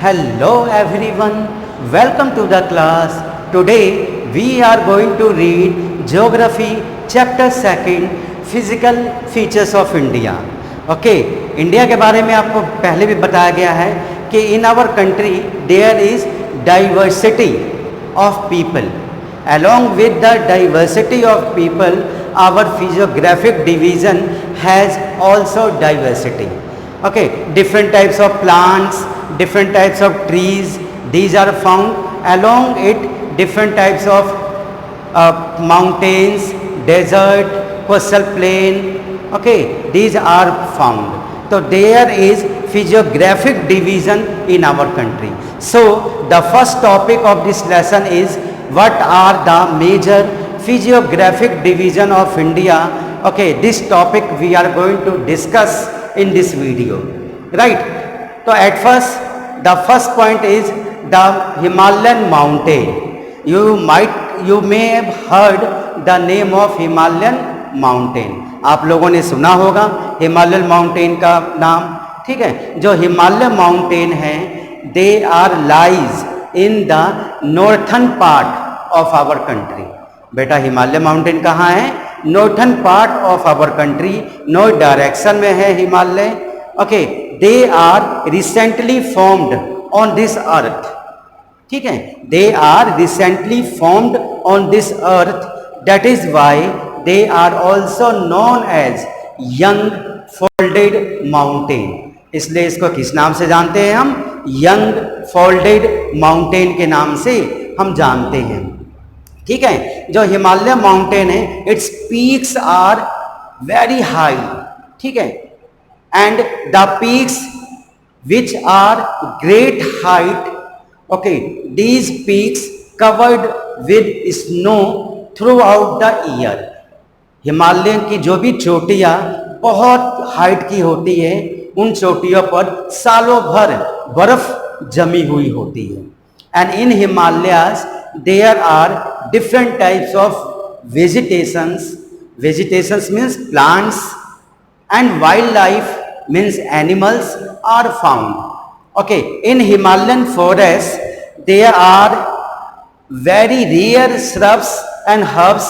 Hello everyone, welcome to the class. Today we are going to read Geography Chapter 2 Physical Features of India. Okay, India के बारे में आपको पहले भी बताया गया है कि in our country there is diversity of people. Along with the diversity of people, our physiographic division has also diversity. Okay, different types of plants, different types of trees, these are found. Along it, different types of mountains, desert, coastal plain, okay, these are found. So there is physiographic division in our country. So the first topic of this lesson is what are the major physiographic division of India. Okay, this topic we are going to discuss in this video, right? So at first, the first point is the Himalayan mountain. You may have heard the name of Himalayan mountain. आप लोगों ने सुना होगा Himalayan mountain का नाम, ठीक है। जो हिमालयन माउंटेन है, they are lies in the northern part of our country. बेटा हिमालयन माउंटेन कहाँ है? Northern part of our country, north direction में है Himalaya. Okay, they are recently formed on this earth, ठीक है। They are recently formed on this earth, that is why they are also known as young folded mountain. इसलिए इसको किस नाम से जानते हैं हम? यंग फोल्डेड माउंटेन के नाम से हम जानते हैं, ठीक है। जो हिमालय माउंटेन है, its peaks are very high, ठीक है, and the peaks which are great height, okay, these peaks covered with snow throughout the year. Himalaya की जो भी चोटियाँ बहुत हाइट की होती है, उन चोटियों पर सालों भर बर्फ जमी हुई होती है। And in Himalayas there are different types of vegetations means plants, and wildlife means animals are found. Okay, in Himalayan forest there are very rare shrubs and herbs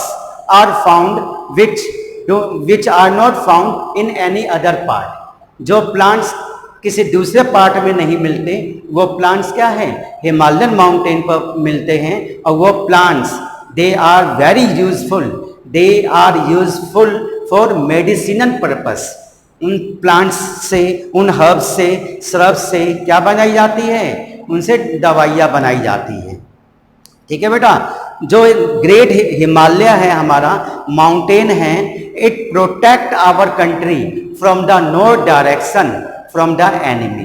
are found which are not found in any other part. जो plants किसी दूसरे part में नहीं मिलते, वो plants क्या है? Himalayan mountain पर मिलते हैं। और वो plants they are very useful, they are useful for medicinal purpose. उन प्लांट्स से, उन हर्ब्स से, श्रब्स से क्या बनाई जाती है? उनसे दवाइयाँ बनाई जाती हैं, ठीक है बेटा। जो ग्रेट हिमालय है हमारा माउंटेन है, it protect our country from the north direction from the enemy,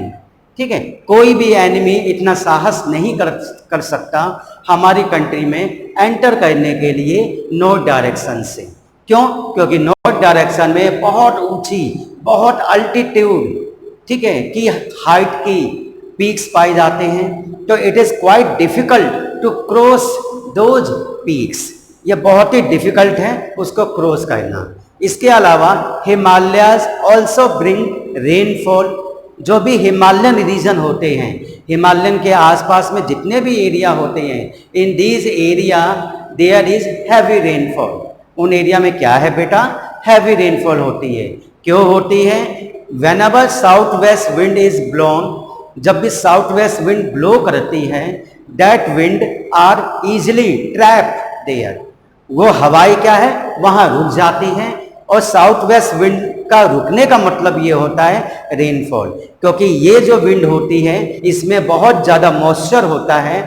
ठीक है। कोई भी एनिमी इतना साहस नहीं कर सकता हमारी कंट्री में एंटर करने के लिए नॉर्थ डायरेक्शन से। क्यों? क्योंकि नॉर्थ डायरेक्शन में बहुत ऊंची, बहुत अल्टीट्यूड, ठीक है, की हाइट की पीक्स पाए जाते हैं। तो it is quite difficult to cross those peaks. ये बहुत ही डिफिकल्ट है उसको क्रॉस करना। इसके अलावा हिमालयाज ऑल्सो ब्रिंग रेनफॉल। जो भी हिमालयन रीजन होते हैं, हिमालयन के आसपास में जितने भी एरिया होते हैं, in these area there is heavy rainfall. उन एरिया में क्या है बेटा? हैवी रेनफॉल होती है। क्यों होती है? Whenever south west wind is blown, जब भी साउथ वेस्ट विंड ब्लो करती है, that wind are easily trap there. वो हवाएं क्या है? वहाँ रुक जाती हैं। और साउथ वेस्ट विंड का रुकने का मतलब ये होता है रेनफॉल, क्योंकि ये जो विंड होती है इसमें बहुत ज़्यादा मॉइस्चर होता है,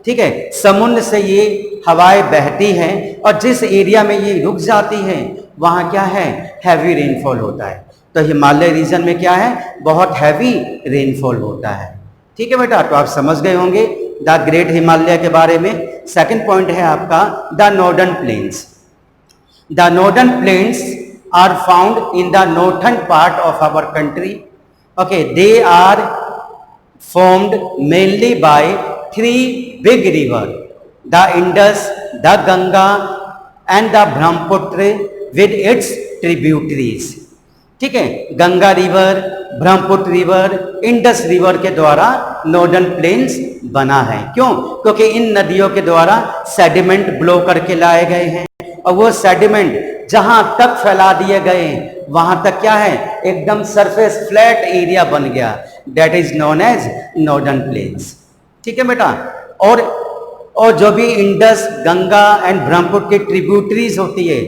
ठीक है। समुद्र से ये हवाएं बहती हैं और जिस एरिया में ये रुक जाती है वहाँ क्या है? हैवी रेनफॉल होता है। तो हिमालय रीजन में क्या है? बहुत हैवी रेनफॉल होता है, ठीक है बेटा। तो आप समझ गए होंगे द ग्रेट हिमालय के बारे में। सेकंड पॉइंट है आपका the northern planes. The northern planes are found in the northern part of our country. Okay, they are formed mainly by three big rivers, the Indus, the Ganga and the Brahmaputra with its tributaries. ठीक है, Ganga river, Brahmaputra river, Indus river के द्वारा northern plains बना है। क्यों? क्योंकि इन नदियों के द्वारा सेडिमेंट ब्लो करके लाए गए हैं और वो सेडिमेंट जहां तक फैला दिए गए वहां तक क्या है, एकदम सरफेस फ्लैट एरिया बन गया, that is known as northern plains. ठीक है बेटा। और जो भी इंडस, गंगा एंड ब्रह्मपुत्र की ट्रिब्यूटरीज होती है,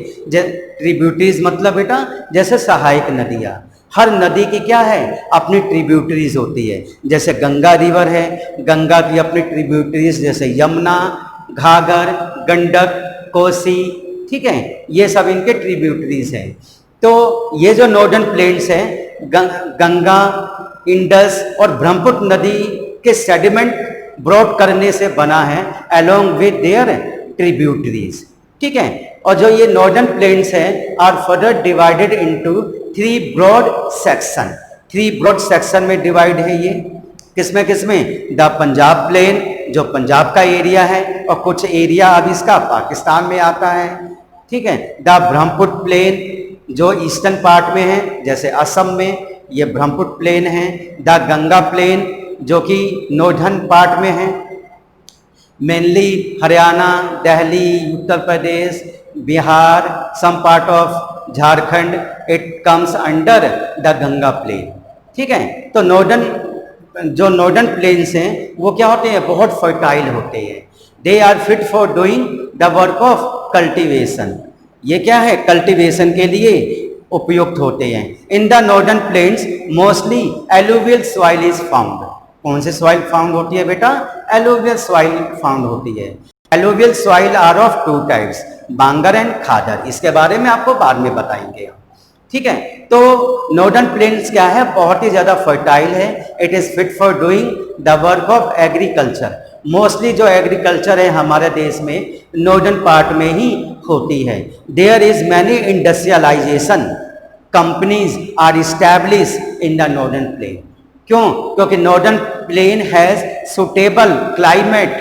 ट्रिब्यूटरीज मतलब बेटा जैसे सहायक नदियां, हर नदी की क्या है, अपनी ट्रिब्यूटरीज होती है। जैसे गंगा रिवर है, गंगा की अपनी ट्रिब्यूटरीज जैसे यमुना, घाघर, गंडक, कोसी, ठीक है, ये सब इनके ट्रिब्यूटरीज हैं। तो ये जो नॉर्दर्न प्लेन्स है, गंगा, इंडस और ब्रह्मपुत्र नदी के सेडिमेंट ब्रॉड करने से बना है अलोंग विद देयर ट्रिब्यूटरीज। ठीक है। और जो ये नॉर्दर्न प्लेन्स है are further divided into 3 broad section. 3 broad section में डिवाइड है ये। किसमें किसमें? द पंजाब प्लेन जो पंजाब का एरिया है और कुछ एरिया अब इसका पाकिस्तान में आता है। ठीक है। द ब्रह्मपुत्र प्लेन जो ईस्टर्न पार्ट में है, जैसे असम में ये ब्रह्मपुत्र प्लेन है। द गंगा प्लेन जो कि नॉर्दर्न पार्ट में है, mainly Haryana, Delhi, Uttar Pradesh, Bihar, some part of Jharkhand, it comes under the Ganga plain. ठीक है। तो जो नॉर्दर्न प्लेन्स हैं वो क्या होते हैं, बहुत फर्टाइल होते हैं। They are fit for doing the work of cultivation. ये क्या है, कल्टीवेशन के लिए उपयुक्त होते हैं। In the northern plains mostly alluvial soil is found. कौन से सॉइल फाउंड होती है बेटा? एलुवियल सॉइल फाउंड होती है। Alluvial soil are of 2 types, bangar and khadar. इसके बारे में आपको बाद में बताएंगे। ठीक है। तो नॉर्दर्न प्लेन्स क्या है, बहुत ही ज्यादा फर्टाइल है। It is fit for doing the work of agriculture. Mostly जो एग्रीकल्चर है हमारे देश में नॉर्दर्न पार्ट में ही होती है। There is many industrialisation companies are establish in the northern plain. क्यों? क्योंकि northern plain has suitable climate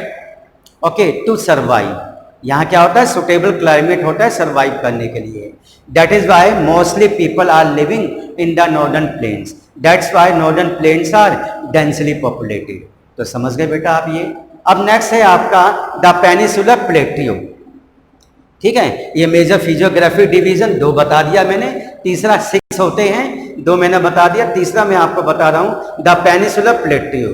okay to survive. यहाँ क्या होता है, सुटेबल क्लाइमेट होता है सर्वाइव करने के लिए। That is why mostly people are living in the northern plains. That's why northern plains are densely populated. तो समझ गए बेटा आप ये। अब नेक्स्ट है आपका द पेनिसुलर प्लेट्यू। ठीक है। ये मेजर फिजियोग्राफी डिवीजन 2 बता दिया मैंने, तीसरा 6 होते हैं, 2 मैंने बता दिया, तीसरा मैं आपको बता रहा हूं the peninsular plateau.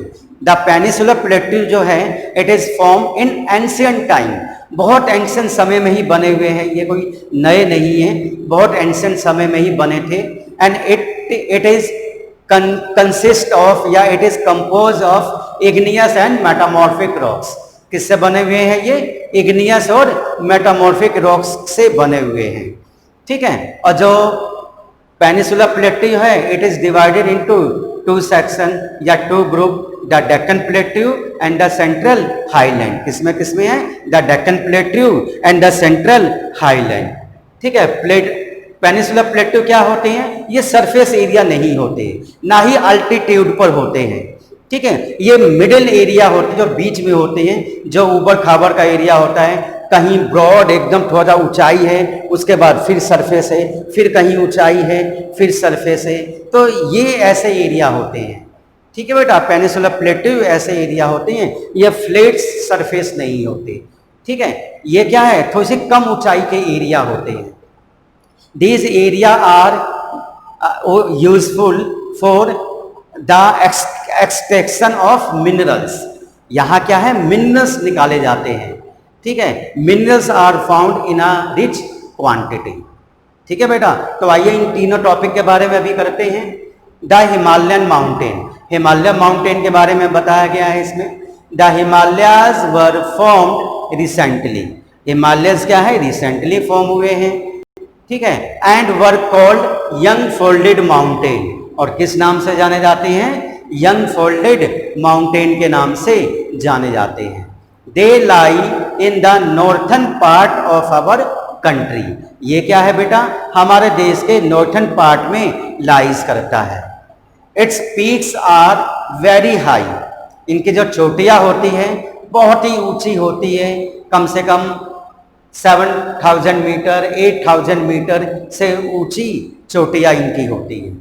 The peninsular plateau जो है it is form in ancient time. बहुत एंशियंट समय में ही बने हुए हैं, ये कोई नए नहीं है, बहुत एंशियंट समय में ही बने थे। And it is consist of या it is compose of igneous and metamorphic rocks. किससे बने हुए हैं ये? इग्नियस और मेटामॉर्फिक रॉक्स से बने हुए हैं। ठीक है। और जो पेनिसुलर प्लेट्यू है it is divided into 2 section या 2 group, the Deccan plateau and the central highland. किसमें किसमें है? The Deccan plateau and the central highland. ठीक है। पेनिसुलर प्लेट्यू क्या होते हैं? ये सरफेस एरिया नहीं होते, ना ही अल्टीट्यूड पर होते हैं। ठीक है। ये मिडिल एरिया होते हैं, जो बीच में होते हैं, जो ऊबड़ खाबड़ का एरिया होता है। कहीं ब्रॉड एकदम थोड़ा ऊंचाई है, उसके बाद फिर सरफेस है, फिर कहीं ऊंचाई है, फिर सरफेस है। तो ये ऐसे एरिया होते हैं। ठीक है बेटा। पेनिसुलर प्लेट्यू ऐसे एरिया होते हैं, ये फ्लैट सरफेस नहीं होते। ठीक है। ये क्या है, थोड़ी सी कम ऊंचाई के एरिया होते हैं। These area are useful for the extraction of minerals। यहाँ क्या है, मिनरल्स निकाले जाते हैं। ठीक है। Minerals are found in a rich quantity. ठीक है बेटा। तो आइए इन तीनों टॉपिक के बारे में अभी करते हैं। The Himalayan mountain. Himalaya mountain के बारे में बताया गया है इसमें। The Himalayas were formed recently. Himalayas क्या है, रिसेंटली फॉर्म हुए हैं। ठीक है। And were called young folded mountain. और किस नाम से जाने जाते हैं? यंग फोल्डेड माउंटेन के नाम से जाने जाते हैं। They lie in the northern part of our country. ये क्या है बेटा, हमारे देश के नॉर्थन पार्ट में लाइज करता है। Its peaks are very high. इनकी जो चोटियां होती हैं बहुत ही ऊंची होती है, कम से कम 7000 मीटर 8000 मीटर से ऊंची चोटियाँ इनकी होती हैं।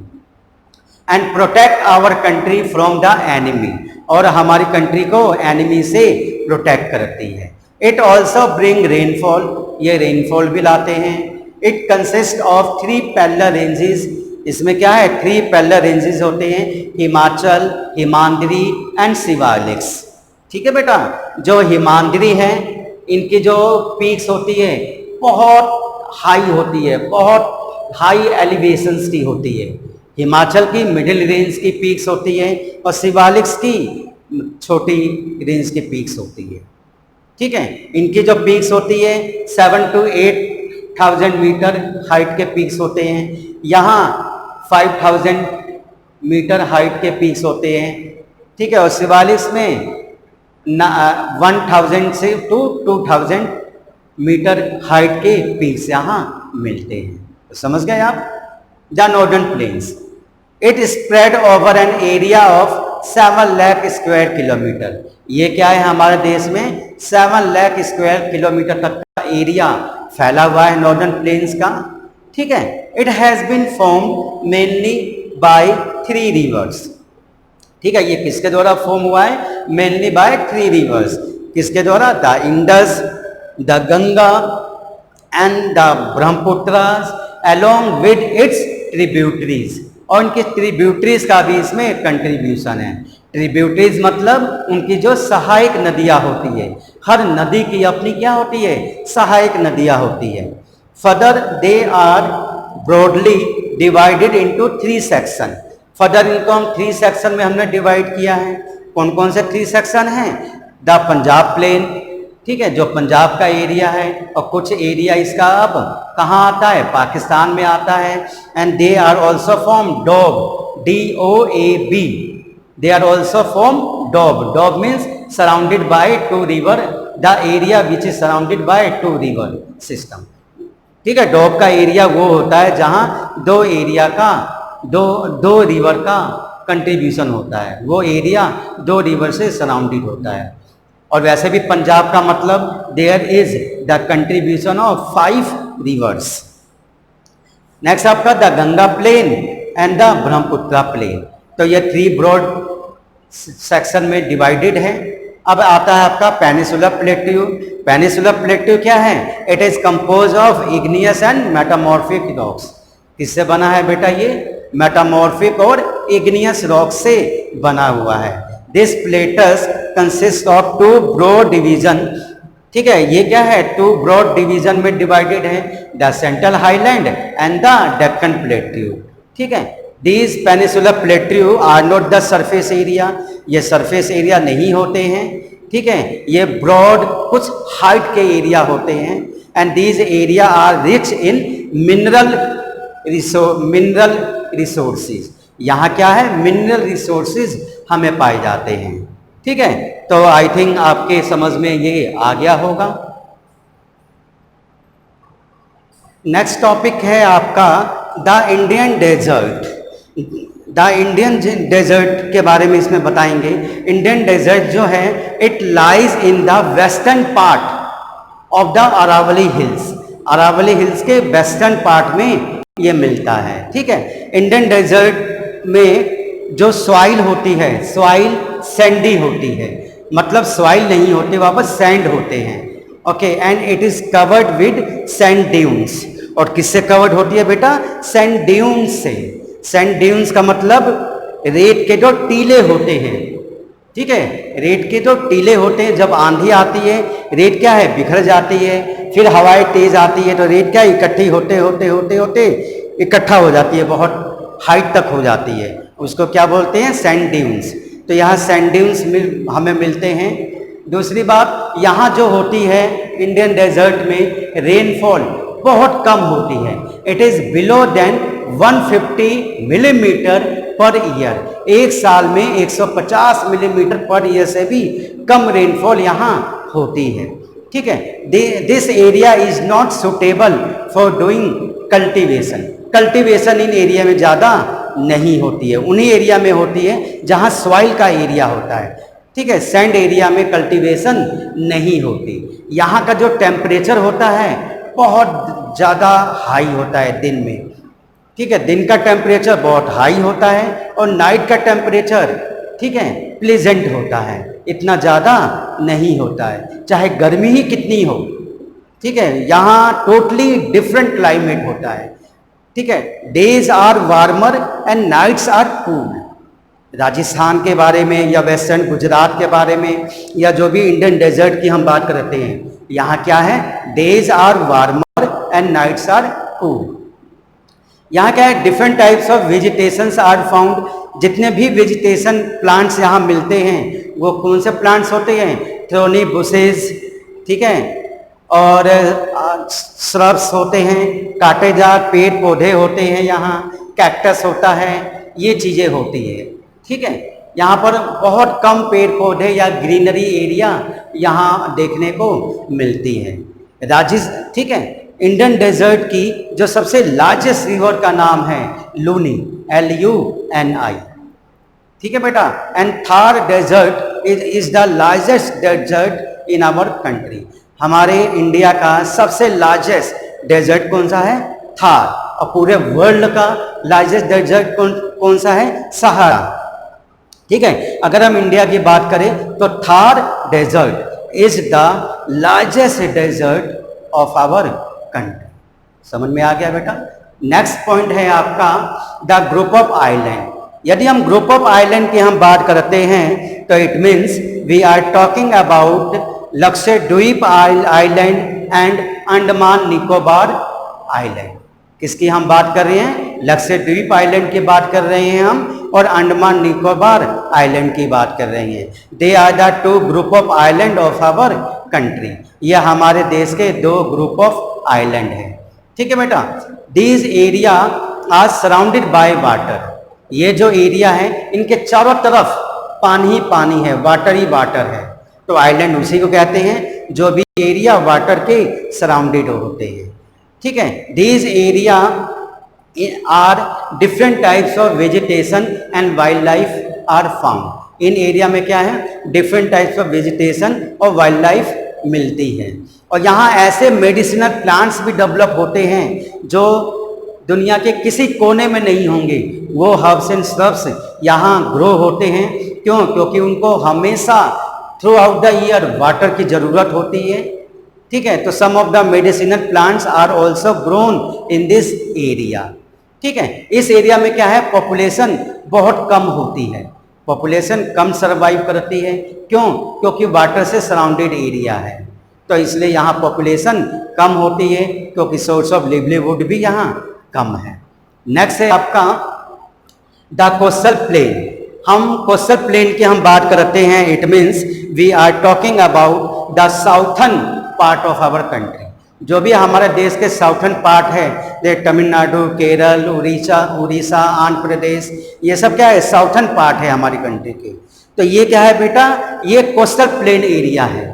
And protect our country from the enemy, और हमारी कंट्री को एनिमी से प्रोटेक्ट करती है। इट ऑल्सो ब्रिंग रेनफॉल, ये रेनफॉल भी लाते हैं। It consist of 3 parallel ranges, इसमें क्या है 3 पैरेलल रेंजेस होते हैं, हिमाचल, हिमाद्री एंड शिवालिक्स। ठीक है बेटा, जो हिमाद्री है इनकी जो पीक्स होती है बहुत हाई होती है, बहुत हाई एलिवेशंस की होती है। हिमाचल की मिडिल रेंज की पीक्स होती है और शिवालिक्स की छोटी रेंज की पीक्स होती है। ठीक है, इनकी जो पीक्स होती है 7 to 8,000 मीटर हाइट के पीक्स होते हैं, यहाँ 5,000 मीटर हाइट के पीक्स होते हैं। ठीक है, और शिवालिक्स में 1,000 से 2,000 मीटर हाइट के पीक्स यहाँ मिलते हैं। तो समझ गए आप? The northern planes, it spread over an area of 7 lakh square kilometre. ये क्या है, हमारे देश में 7 लाख स्क्वायर किलोमीटर तक का एरिया फैला हुआ है नॉर्दर्न प्लेन्स का। ठीक है, it has been formed mainly by 3 rivers. ठीक है, ये किसके द्वारा फॉर्म हुआ है? Mainly by 3 rivers. किसके द्वारा? The Indus, the Ganga and the Brahmaputra along with its tributaries, और उनकी ट्रिब्यूटरीज का भी इसमें कंट्रीब्यूशन है। ट्रिब्यूटरीज मतलब उनकी जो सहायक नदियाँ होती है, हर नदी की अपनी क्या होती है? सहायक नदियाँ होती है। Further they are broadly divided into 3 section. फर्दर इनको हम 3 सेक्शन में हमने डिवाइड किया है। कौन कौन से 3 सेक्शन हैं? द पंजाब प्लेन, ठीक है, जो पंजाब का एरिया है, और कुछ एरिया इसका अब कहाँ आता है? पाकिस्तान में आता है। And they are also form doab, DOAB, they are also form doab. Doab means surrounded by 2 river, the area which is surrounded by 2 river system. ठीक है, डोब का एरिया वो होता है जहाँ 2 एरिया का दो रिवर का कंट्रीब्यूशन होता है, वो एरिया 2 रिवर से सराउंडेड होता है। और वैसे भी पंजाब का मतलब there is the contribution of 5 rivers. Next आपका the Ganga plain and the Brahmaputra plain. तो ये 3 ब्रॉड सेक्शन में डिवाइडेड है। अब आता है आपका पेनिसुलर प्लेट्यू। पेनिसुलर प्लेट्यू क्या है? It is compose of igneous and metamorphic rocks. किससे बना है बेटा? ये मेटामॉर्फिक और इग्नियस रॉक से बना हुआ है। This plates consist of 2 broad division. ठीक है, ये क्या है? 2 ब्रॉड डिवीजन में डिवाइडेड है, the central highland and the Deccan plateau. ठीक है, these peninsular plateau are not the surface area, ये सरफेस एरिया नहीं होते हैं। ठीक है, ये ब्रॉड कुछ हाइट के एरिया होते हैं। And these area are rich in mineral resources. यहाँ क्या है? मिनरल रिसोर्सेज हमें पाए जाते हैं। ठीक है, तो आई थिंक आपके समझ में ये आ गया होगा। नेक्स्ट टॉपिक है आपका the Indian desert. The Indian desert के बारे में इसमें बताएंगे। इंडियन डेजर्ट जो है it lies in the western part of the Aravalli hills. Aravalli hills के वेस्टर्न पार्ट में ये मिलता है। ठीक है, इंडियन डेजर्ट में जो सॉइल होती है, सॉइल सैंडी होती है, मतलब सॉइल नहीं होती, वहाँ पर सैंड होते हैं। Okay, and it is covered with sand dunes. और किससे कवर्ड होती है बेटा? सैंड ड्यून्स से। सैंड ड्यून्स का मतलब रेत के जो टीले होते हैं। ठीक है, रेत के जो टीले होते हैं, जब आंधी आती है रेत क्या है? बिखर जाती है। फिर हवाएं तेज आती है तो रेत क्या इकट्ठी होते होते होते होते इकट्ठा हो जाती है, बहुत हाइट तक हो जाती है। उसको क्या बोलते हैं? Sand dunes. तो यहाँ सैंड ड्यून्स हमें मिलते हैं। दूसरी बात, यहाँ जो होती है इंडियन डेजर्ट में रेनफॉल बहुत कम होती है। It is below than 150 millimetre per year. एक साल में 150 मिलीमीटर पर ईयर से भी कम रेनफॉल यहाँ होती है। ठीक है, this area is not suitable for doing cultivation. Cultivation in area में ज़्यादा नहीं होती है, उन्हीं एरिया में होती है जहाँ सॉइल का एरिया होता है। ठीक है, सैंड एरिया में कल्टीवेशन नहीं होती। यहाँ का जो टेम्परेचर होता है बहुत ज़्यादा हाई होता है दिन में। ठीक है, दिन का टेम्परेचर बहुत हाई होता है और नाइट का टेम्परेचर, ठीक है, प्लेजेंट होता है, इतना ज़्यादा नहीं होता है, चाहे गर्मी ही कितनी हो। ठीक है, यहाँ टोटली डिफरेंट क्लाइमेट होता है। ठीक है, days are warmer and nights are cool. Rajasthan के बारे में या वेस्टर्न गुजरात के बारे में या जो भी इंडियन डेजर्ट की हम बात करते हैं, यहाँ क्या है, days are warmer and nights are cool. यहाँ क्या है, different types of vegetations are found. जितने भी वेजिटेशन प्लांट्स यहाँ मिलते हैं वो कौन से प्लांट्स होते हैं, थ्रोनी बुशेज, ठीक है, और श्रब्स होते हैं, कांटेदार पेड़ पौधे होते हैं, यहाँ कैक्टस होता है, ये चीज़ें होती है। ठीक है, यहाँ पर बहुत कम पेड़ पौधे या ग्रीनरी एरिया यहाँ देखने को मिलती है। राजस्थान, ठीक है, इंडियन डेजर्ट की जो सबसे लार्जेस्ट रिवर का नाम है लूनी, LUNI। ठीक है बेटा, and Thar desert is the largest desert in our country. हमारे इंडिया का सबसे लार्जेस्ट डेजर्ट कौन सा है, थार, और पूरे वर्ल्ड का लार्जेस्ट डेजर्ट कौन सा है, सहारा। ठीक है, अगर हम इंडिया की बात करें तो Thar desert is the largest desert of our country. समझ में आ गया बेटा। नेक्स्ट पॉइंट है आपका द ग्रुप ऑफ आइलैंड। यदि हम ग्रुप ऑफ आइलैंड की हम बात करते हैं तो it means we are talking about Lakshadweep island and Andaman Nicobar island. किसकी हम बात कर रहे हैं, लक्षद्वीप आइलैंड की बात कर रहे हैं हम, और अंडमान निकोबार आइलैंड की बात कर रहे हैं। They are the two group of island of our country. ये हमारे देश के दो ग्रुप ऑफ आइलैंड है। ठीक है बेटा, these area are surrounded by water. ये जो एरिया है इनके चारों तरफ पानी ही पानी है, वाटर ही वाटर है, तो आइलैंड उसी को कहते हैं जो भी एरिया वाटर के सराउंडेड होते हैं। ठीक है, these area are different types of vegetation and wild life are found. इन एरिया में क्या है, डिफरेंट टाइप्स ऑफ वेजिटेशन और वाइल्ड लाइफ मिलती है, और यहाँ ऐसे मेडिसिनल प्लांट्स भी डेवलप होते हैं जो दुनिया के किसी कोने में नहीं होंगे। वो हर्ब्स एंड श्रब्स यहाँ ग्रो होते हैं। क्यों, क्योंकि उनको हमेशा throughout the year water की ज़रूरत होती है। ठीक है, तो some of the medicinal plants are also grown in this area. ठीक है, इस एरिया में क्या है, पॉपुलेशन बहुत कम होती है, पॉपुलेशन कम सर्वाइव करती है। क्यों, क्योंकि वाटर से सराउंडेड एरिया है, तो इसलिए यहाँ पॉपुलेशन कम होती है, क्योंकि सोर्स ऑफ लिवलीहुड भी यहाँ कम है। नेक्स्ट है आपका द कोस्टल प्लेन। हम कोस्टल प्लेन की हम बात करते हैं, it means we are talking about the southern part of our country. जो भी हमारे देश के साउथर्न पार्ट है, जैसे तमिलनाडु, केरल, उड़ीसा, आंध्र प्रदेश, ये सब क्या है, साउथर्न पार्ट है हमारी कंट्री के। तो ये क्या है बेटा, ये कोस्टल प्लेन एरिया है।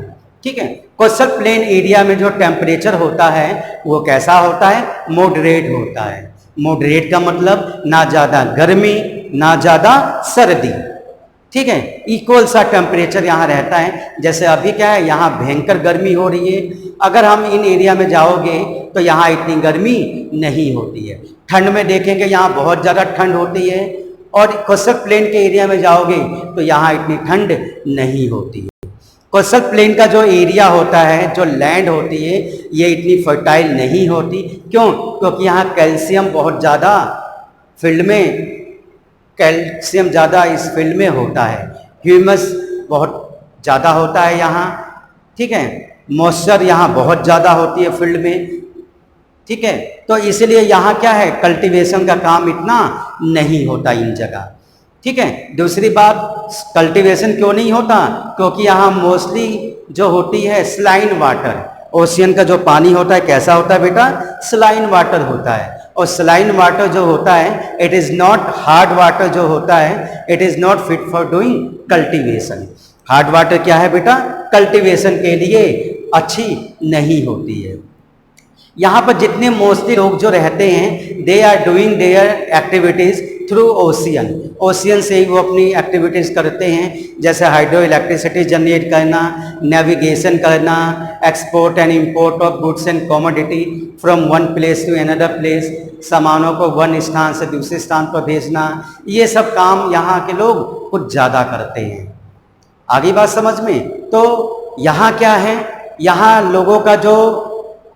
ठीक है, कोस्टल प्लेन एरिया में जो टेम्परेचर होता है वो कैसा होता है, मॉडरेट होता है। मॉडरेट का मतलब ना ज़्यादा गर्मी ना ज़्यादा सर्दी। ठीक है, इक्वल सा टेम्परेचर यहाँ रहता है। जैसे अभी क्या है, यहाँ भयंकर गर्मी हो रही है, अगर हम इन एरिया में जाओगे तो यहाँ इतनी गर्मी नहीं होती है। ठंड में देखेंगे यहाँ बहुत ज़्यादा ठंड होती है, और कोस्टल प्लेन के एरिया में जाओगे तो यहाँ इतनी ठंड नहीं होती है। कोस्टल प्लेन का जो एरिया होता है, जो लैंड होती है, ये इतनी फर्टाइल नहीं होती। क्यों, क्योंकि यहाँ कैल्शियम बहुत ज़्यादा फील्ड में, कैल्शियम ज़्यादा इस फील्ड में होता है, ह्यूमस बहुत ज़्यादा होता है यहाँ। ठीक है, मॉइस्चर यहाँ बहुत ज़्यादा होती है फील्ड में। ठीक है, तो इसलिए यहाँ क्या है, कल्टीवेशन का काम इतना नहीं होता इन जगह। ठीक है, दूसरी बात, कल्टीवेशन क्यों नहीं होता, क्योंकि यहाँ मोस्टली जो होती है स्लाइन वाटर, ओशियन का जो पानी होता है कैसा होता है बेटा, स्लाइन वाटर होता है। और स्लाइन वाटर जो होता है, it is not hard water जो होता है, it is not fit for doing cultivation. Hard water क्या है बेटा, कल्टीवेशन के लिए अच्छी नहीं होती है। यहाँ पर जितने मोस्टली लोग जो रहते हैं, they are doing their activities through ocean, ocean से ही वो अपनी एक्टिविटीज़ करते हैं, जैसे हाइड्रो इलेक्ट्रिसिटी जनरेट करना, नेविगेशन करना, export and import of goods and commodity from one place to another place, सामानों को वन स्थान से दूसरे स्थान पर भेजना, ये सब काम यहाँ के लोग कुछ ज़्यादा करते हैं। आगे बात समझ में? तो यहाँ क्या है, यहाँ लोगों का जो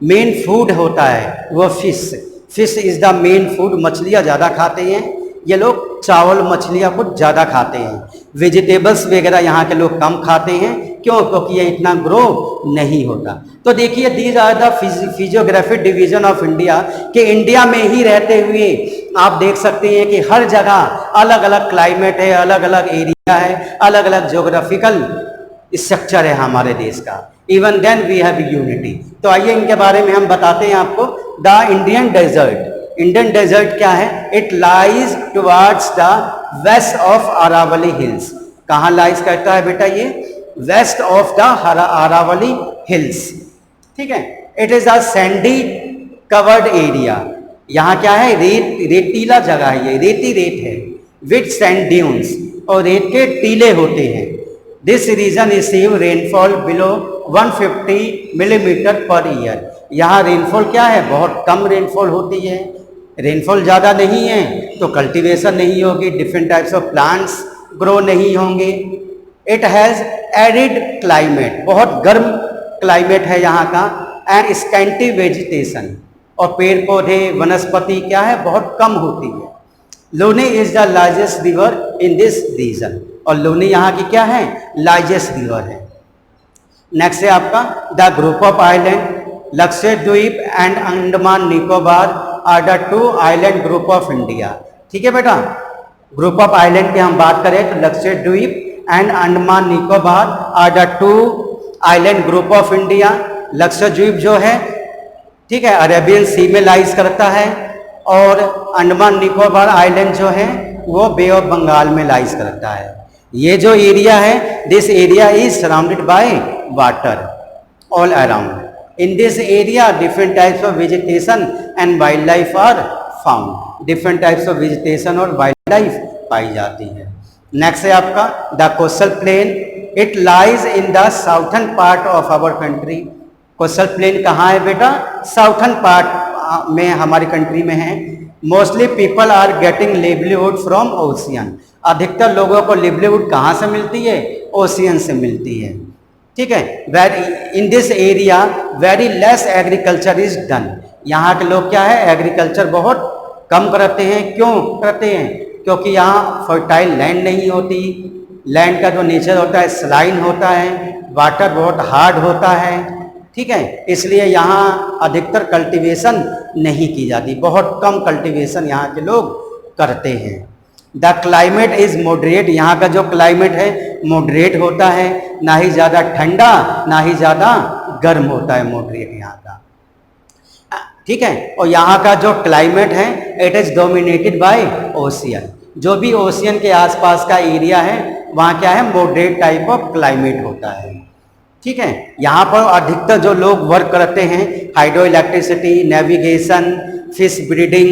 मेन फूड होता है वो fish is the main food, मछलियाँ ज़्यादा खाते हैं ये लोग, चावल मछलियाँ कुछ ज़्यादा खाते हैं। वेजिटेबल्स वगैरह यहाँ के लोग कम खाते हैं, क्यों? क्योंकि ये इतना ग्रो नहीं होता। तो देखिए, these are the physiographic division of India, कि इंडिया में ही रहते हुए आप देख सकते हैं कि हर जगह अलग अलग क्लाइमेट है, अलग अलग एरिया है, अलग अलग ज्योग्राफिकल स्ट्रक्चर है हमारे देश का। Even then we have unity. तो आइए इनके बारे में हम बताते हैं आपको। The Indian desert, Indian desert क्या है? It lies towards the west of Aravalli hills. कहाँ लाइज करता है बेटा? ये west of the Aravalli hills, ठीक है। It is a sandy covered area, यहाँ क्या है? रेतीला जगह है, ये रेती रेत है, विथ सैंड ड्यून्स, और रेत के टीले होते हैं। This region receive rainfall below 150 millimetre per year. यहाँ रेनफॉल क्या है? बहुत कम रेनफॉल होती है, रेनफॉल ज़्यादा नहीं है तो कल्टीवेशन नहीं होगी, different types of plants grow नहीं होंगे। इट हैज़ एरिड क्लाइमेट, बहुत गर्म क्लाइमेट है यहाँ का, एंड स्कैंटी वेजिटेशन, और पेड़ पौधे वनस्पति क्या है? बहुत कम होती है। Luni is the largest river in this region, और लोनी यहाँ की क्या है? लार्जेस्ट रिवर है। नेक्स्ट है आपका the group of island, Lakshadweep and Andaman Nicobar are the two island group of India. ठीक है बेटा, ग्रुप ऑफ आइलैंड की हम बात करें तो Lakshadweep and Andaman Nicobar are the two island group of India. Lakshadweep जो है, ठीक है, अरेबियन सी में लाइज करता है, और अंडमान निकोबार आइलैंड जो है वो बे ऑफ बंगाल में लाइज करता है। ये जो एरिया है, this area is surrounded by water all around. In this area different types of vegetation and wild life are found, different types of vegetation और वाइल्ड लाइफ पाई जाती है। नेक्स्ट है आपका the coastal plain, it lies in the southern part of our country. Coastal plain कहाँ है बेटा? Southern part में हमारी कंट्री में है। Mostly people are getting livelihood from ocean, अधिकतर लोगों को लिवलीहुड कहाँ से मिलती है? ओशियन से मिलती है, ठीक है। Very in this area very less agriculture is done, यहाँ के लोग क्या है? एग्रीकल्चर बहुत कम करते हैं। क्यों करते हैं? क्योंकि यहाँ फर्टाइल लैंड नहीं होती, लैंड का जो नेचर होता है स्लाइन होता है, वाटर बहुत हार्ड होता है, ठीक है, इसलिए यहाँ अधिकतर कल्टीवेशन नहीं की जाती, बहुत कम कल्टीवेशन यहाँ के लोग करते हैं। द क्लाइमेट इज मॉडरेट, यहाँ का जो क्लाइमेट है मॉडरेट होता है, ना ही ज़्यादा ठंडा ना ही ज़्यादा गर्म होता है, मॉडरेट यहाँ का, ठीक है। और यहाँ का जो क्लाइमेट है it is dominated by ocean, जो भी ओशियन के आसपास का एरिया है वहाँ क्या है? मॉडरेट टाइप ऑफ क्लाइमेट होता है, ठीक है। यहाँ पर अधिकतर जो लोग वर्क करते हैं hydro electricity, navigation, fish breeding,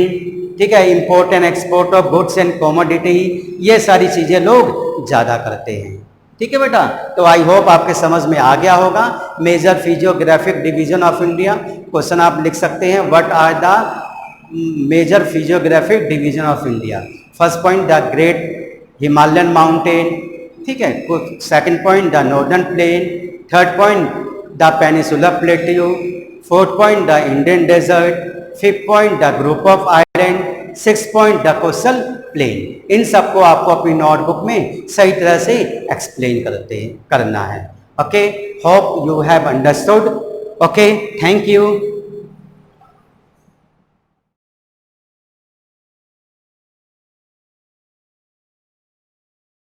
ठीक है, import and export of goods and commodity, ये सारी चीज़ें लोग ज़्यादा करते हैं, ठीक है बेटा। तो आई होप आपके समझ में आ गया होगा। Major physiographic division of India, question आप लिख सकते हैं, what are the major physiographic division of India. First point the great Himalayan mountain, ठीक है। Second point the northern plain, third point the peninsular plateau, fourth point the Indian desert, fifth point the group of island, six point the coastal plain. इन सबको आपको अपनी notebook में सही तरह से एक्सप्लेन करना है। Okay, hope you have understood. Okay, thank you.